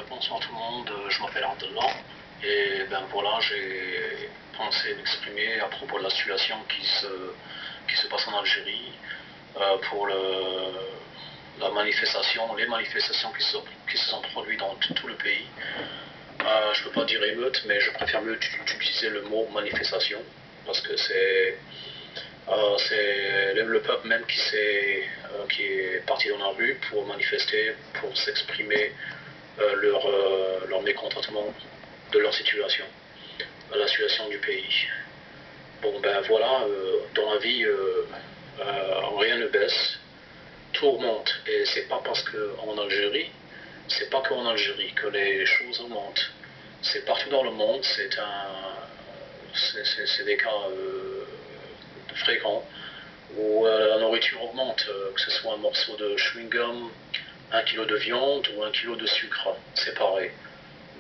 Bonsoir tout le monde, je m'appelle Abdallah et ben voilà, j'ai pensé m'exprimer à propos de la situation qui se passe en Algérie pour la manifestation, les manifestations qui se sont produites dans tout le pays. Je ne peux pas dire émeute, mais je préfère mieux utiliser le mot manifestation parce que c'est le peuple même qui est parti dans la rue pour manifester, pour s'exprimer leur mécontentement de leur situation, la situation du pays. Bon ben voilà, dans la vie, rien ne baisse, tout augmente, et c'est pas parce qu'en Algérie, c'est pas qu'en Algérie que les choses augmentent, c'est partout dans le monde, c'est des cas fréquents où la nourriture augmente, que ce soit un morceau de chewing-gum, 1 kilo de viande ou 1 kilo de sucre, c'est pareil.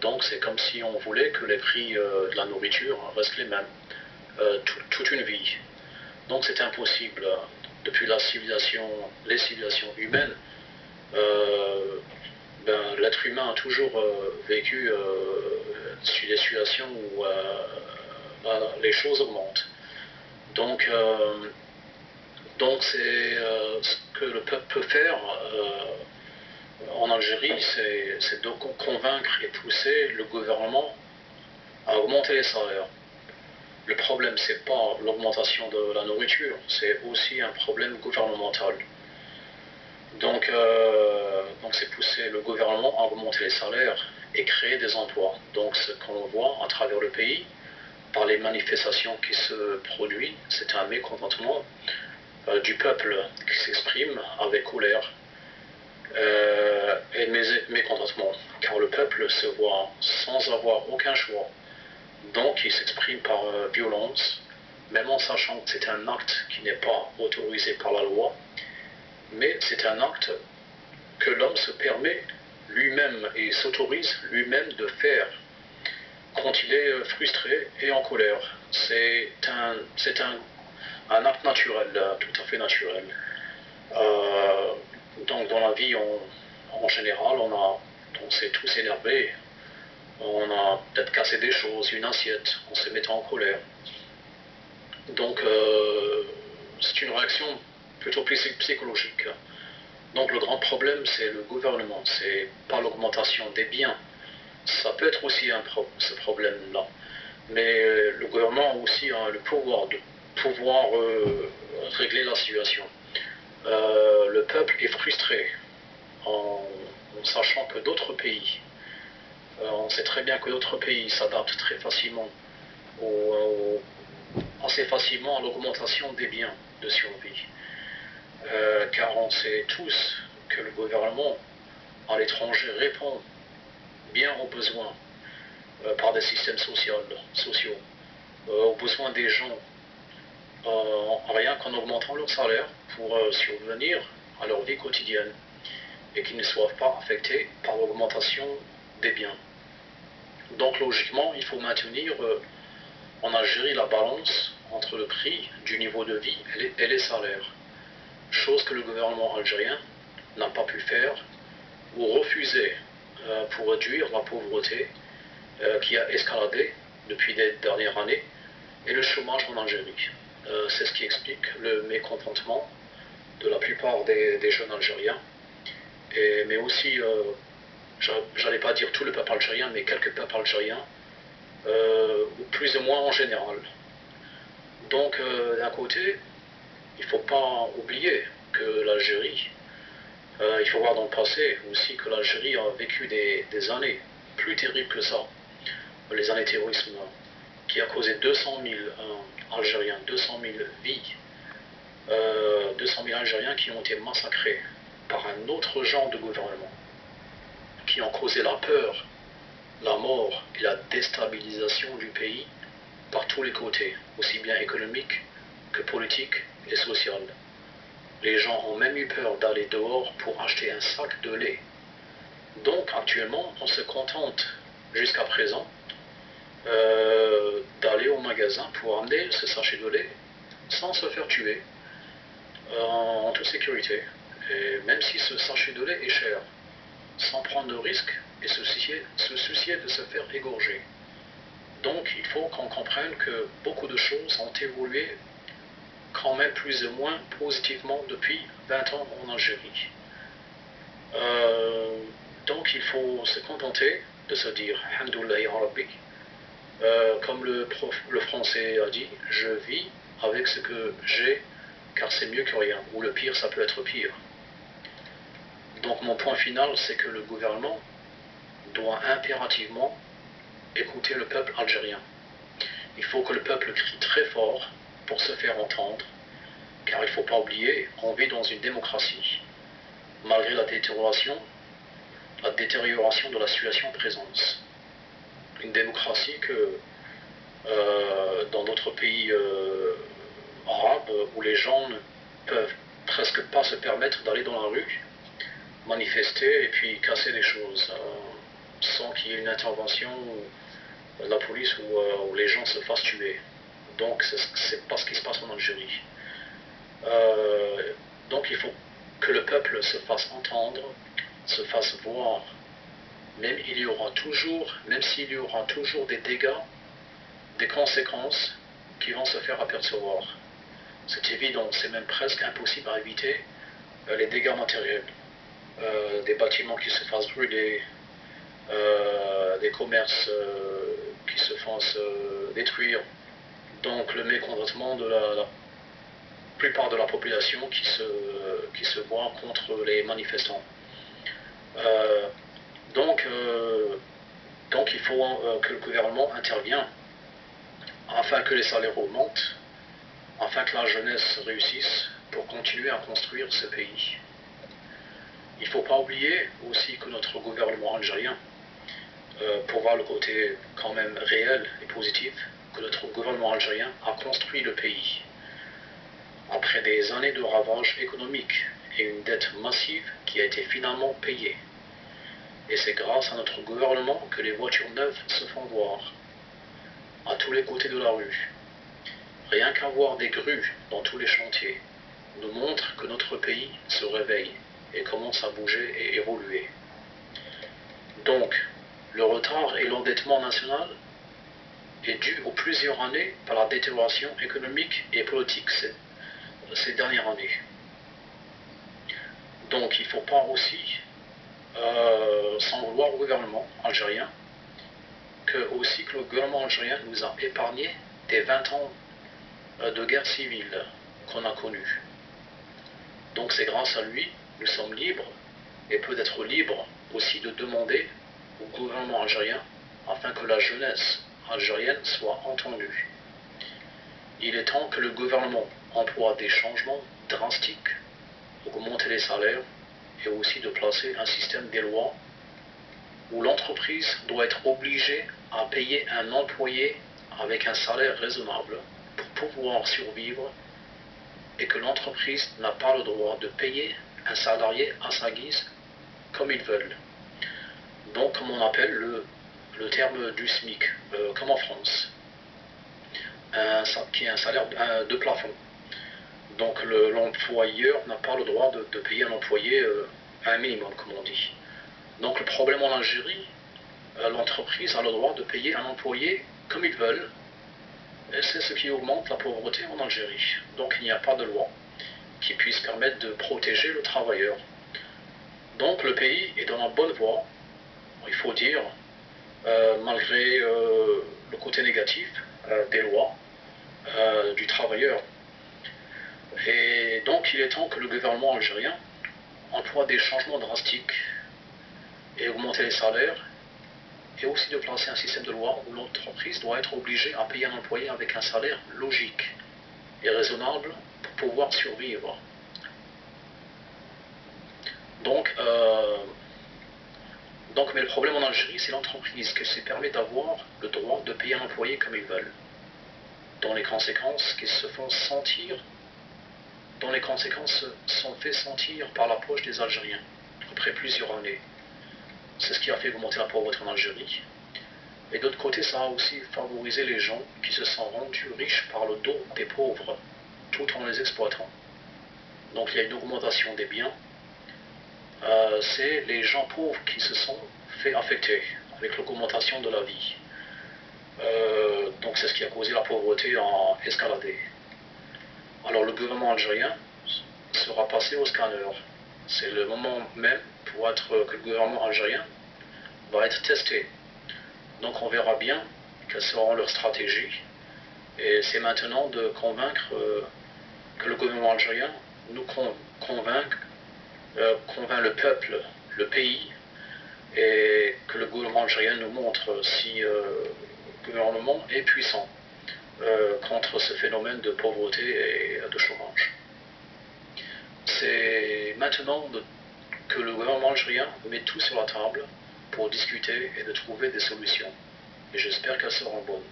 Donc c'est comme si on voulait que les prix de la nourriture restent les mêmes toute une vie. Donc c'est impossible. Depuis les civilisations humaines, l'être humain a toujours vécu sur des situations où les choses augmentent. Donc c'est ce que le peuple peut faire en Algérie, c'est de convaincre et pousser le gouvernement à augmenter les salaires. Le problème, c'est pas l'augmentation de la nourriture, c'est aussi un problème gouvernemental. Donc c'est pousser le gouvernement à augmenter les salaires et créer des emplois. Donc ce qu'on voit à travers le pays, par les manifestations qui se produisent, c'est un mécontentement du peuple qui s'exprime avec colère et mécontentement, car le peuple se voit sans avoir aucun choix. Donc il s'exprime par violence, même en sachant que c'est un acte qui n'est pas autorisé par la loi, mais c'est un acte que l'homme se permet lui-même et s'autorise lui-même de faire quand il est frustré et en colère. C'est un acte naturel, tout à fait naturel. Donc dans la vie en général, on s'est tous énervés, on a peut-être cassé des choses, une assiette, on se mettait en colère. Donc c'est une réaction plutôt psychologique. Donc le grand problème, c'est le gouvernement, c'est pas l'augmentation des biens. Ça peut être aussi ce problème-là. Mais le gouvernement a aussi le pouvoir de régler la situation. Le peuple est frustré en sachant que d'autres pays, on sait très bien que d'autres pays s'adaptent très facilement, assez facilement à l'augmentation des biens de survie. Car on sait tous que le gouvernement à l'étranger répond bien aux besoins par des systèmes sociaux, aux besoins des gens, rien qu'en augmentant leur salaire pour survenir à leur vie quotidienne et qu'ils ne soient pas affectés par l'augmentation des biens. Donc logiquement, il faut maintenir en Algérie la balance entre le prix du niveau de vie et les salaires, chose que le gouvernement algérien n'a pas pu faire ou refuser pour réduire la pauvreté qui a escaladé depuis les dernières années et le chômage en Algérie. C'est ce qui explique le mécontentement de la plupart des jeunes Algériens, mais aussi, j'allais pas dire tout le peuple algérien, mais quelques peuples algériens, ou plus ou moins en général. Donc d'un côté, il ne faut pas oublier que l'Algérie, il faut voir dans le passé aussi que l'Algérie a vécu des années plus terribles que ça. Les années terrorisme qui a causé 200 000 Algériens, 200 000 vies, 200 000 Algériens qui ont été massacrés par un autre genre de gouvernement, qui ont causé la peur, la mort et la déstabilisation du pays par tous les côtés, aussi bien économique que politique et social. Les gens ont même eu peur d'aller dehors pour acheter un sac de lait. Donc actuellement, on se contente, jusqu'à présent, d'aller au magasin pour amener ce sachet de lait sans se faire tuer, en toute sécurité. Et même si ce sachet de lait est cher. sans prendre de risques et se soucier de se faire égorger. Donc il faut qu'on comprenne que beaucoup de choses ont évolué quand même plus ou moins positivement depuis 20 ans en Algérie. Donc il faut se contenter de se dire Alhamdoulilah ya Rabbi. Comme le français a dit, je vis avec ce que j'ai, car c'est mieux que rien, ou le pire, ça peut être pire. Donc mon point final, c'est que le gouvernement doit impérativement écouter le peuple algérien. Il faut que le peuple crie très fort pour se faire entendre, car il ne faut pas oublier, on vit dans une démocratie, malgré la détérioration de la situation présente. Une démocratie que dans d'autres pays arabes, où les gens ne peuvent presque pas se permettre d'aller dans la rue, manifester et puis casser des choses, sans qu'il y ait une intervention de la police où les gens se fassent tuer. Donc c'est pas ce qui se passe en Algérie. Donc il faut que le peuple se fasse entendre, se fasse voir, même s'il y aura toujours des dégâts, des conséquences qui vont se faire apercevoir. C'est évident, c'est même presque impossible à éviter les dégâts matériels. Des bâtiments qui se fassent brûler, des commerces qui se fassent détruire, donc le mécontentement de la plupart de la population qui se voit contre les manifestants. Donc il faut que le gouvernement intervienne afin que les salaires augmentent, afin que la jeunesse réussisse pour continuer à construire ce pays. Il ne faut pas oublier aussi que notre gouvernement algérien, pour voir le côté quand même réel et positif, que notre gouvernement algérien a construit le pays. Après des années de ravages économiques et une dette massive qui a été finalement payée. Et c'est grâce à notre gouvernement que les voitures neuves se font voir, à tous les côtés de la rue. Rien qu'à voir des grues dans tous les chantiers nous montre que notre pays se réveille et commence à bouger et évoluer. Donc, le retard et l'endettement national est dû aux plusieurs années par la détérioration économique et politique ces dernières années. Donc, il ne faut pas aussi s'en vouloir au gouvernement algérien, que le gouvernement algérien nous a épargné des 20 ans de guerre civile qu'on a connue. Donc c'est grâce à lui, nous sommes libres, et peut-être libres aussi de demander au gouvernement algérien afin que la jeunesse algérienne soit entendue. Il est temps que le gouvernement emploie des changements drastiques pour augmenter les salaires et aussi de placer un système des lois où l'entreprise doit être obligée à payer un employé avec un salaire raisonnable pour pouvoir survivre, et que l'entreprise n'a pas le droit de payer un salarié à sa guise comme ils veulent. Donc comme on appelle le terme du SMIC, comme en France, qui est un salaire de plafond. Donc l'employeur n'a pas le droit de payer un employé un minimum, comme on dit. Donc le problème en Algérie, l'entreprise a le droit de payer un employé comme ils veulent, et c'est ce qui augmente la pauvreté en Algérie. Donc il n'y a pas de loi qui puisse permettre de protéger le travailleur. Donc le pays est dans la bonne voie, il faut dire, malgré le côté négatif des lois du travailleur. Et donc il est temps que le gouvernement algérien emploie des changements drastiques et augmenter les salaires, et aussi de placer un système de loi où l'entreprise doit être obligée à payer un employé avec un salaire logique et raisonnable pour pouvoir survivre. Donc mais le problème en Algérie, c'est l'entreprise qui se permet d'avoir le droit de payer un employé comme ils veulent, dont les conséquences qui se font sentir, sont faites sentir par la poche des Algériens après plusieurs années. C'est ce qui a fait augmenter la pauvreté en Algérie. Et d'autre côté, ça a aussi favorisé les gens qui se sont rendus riches par le dos des pauvres, tout en les exploitant. Donc il y a une augmentation des biens, c'est les gens pauvres qui se sont fait affecter avec l'augmentation de la vie. Donc c'est ce qui a causé la pauvreté en escaladé. Alors le gouvernement algérien sera passé au scanner. C'est le moment même pour que le gouvernement algérien va être testé. Donc on verra bien quelles seront leurs stratégies. Et c'est maintenant de convaincre que le gouvernement algérien nous convainc le peuple, le pays, et que le gouvernement algérien nous montre si le gouvernement est puissant contre ce phénomène de pauvreté et de chômage. C'est maintenant que le gouvernement algérien met tout sur la table pour discuter et de trouver des solutions. Et j'espère qu'elles seront bonnes.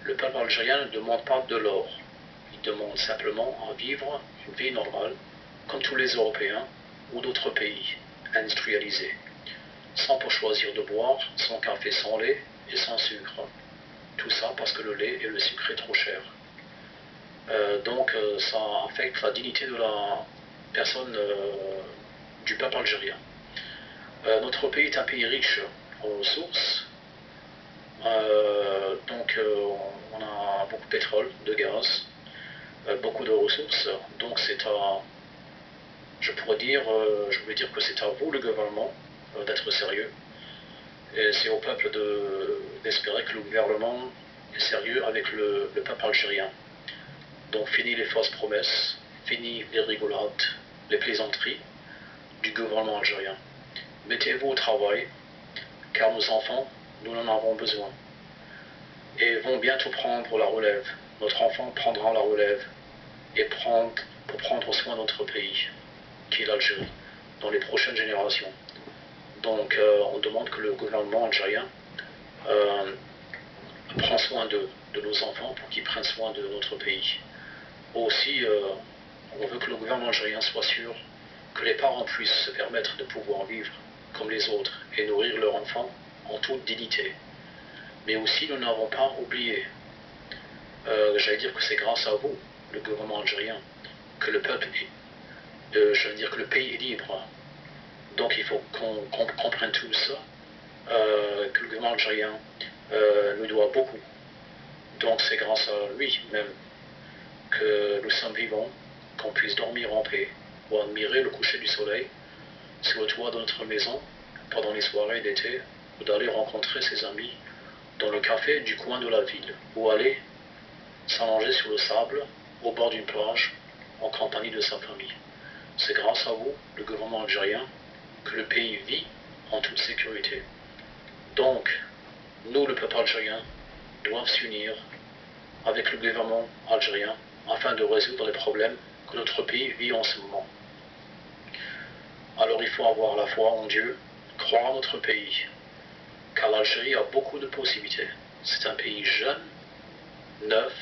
Le peuple algérien ne demande pas de l'or. Il demande simplement à vivre une vie normale, comme tous les Européens ou d'autres pays industrialisés. Sans pour choisir de boire son café sans lait et sans sucre. Tout ça parce que le lait et le sucre est trop cher. Donc ça affecte la dignité de la personne du peuple algérien. Notre pays est un pays riche en ressources. Donc on a beaucoup de pétrole, de gaz, beaucoup de ressources. Donc je voulais dire que c'est à vous le gouvernement d'être sérieux. Et c'est au peuple d'espérer que le gouvernement est sérieux avec le peuple algérien. Donc fini les fausses promesses, fini les rigolades, les plaisanteries du gouvernement algérien. Mettez-vous au travail, car nos enfants, nous en avons besoin. Et vont bientôt prendre la relève. Notre enfant prendra la relève pour prendre soin de notre pays, qui est l'Algérie, dans les prochaines générations. Donc on demande que le gouvernement algérien prenne soin de nos enfants pour qu'ils prennent soin de notre pays. Aussi, on veut que le gouvernement algérien soit sûr que les parents puissent se permettre de pouvoir vivre comme les autres et nourrir leurs enfants en toute dignité. Mais aussi, nous n'avons pas oublié, j'allais dire que c'est grâce à vous, le gouvernement algérien, que le peuple que le pays est libre. Donc il faut qu'on comprenne tout ça, que le gouvernement algérien nous doit beaucoup. Donc c'est grâce à lui même que nous sommes vivants, qu'on puisse dormir en paix ou admirer le coucher du soleil sur le toit de notre maison pendant les soirées d'été, ou d'aller rencontrer ses amis dans le café du coin de la ville, ou aller s'allonger sur le sable au bord d'une plage en compagnie de sa famille. C'est grâce à vous, le gouvernement algérien, que le pays vit en toute sécurité. Donc, nous, le peuple algérien, doivent s'unir avec le gouvernement algérien afin de résoudre les problèmes que notre pays vit en ce moment. Alors il faut avoir la foi en Dieu, croire en notre pays, car l'Algérie a beaucoup de possibilités. C'est un pays jeune, neuf,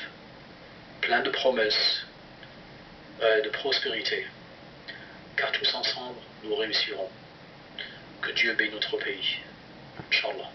plein de promesses et de prospérité, car tous ensemble, nous réussirons. Que Dieu bénisse notre pays. Inch'Allah.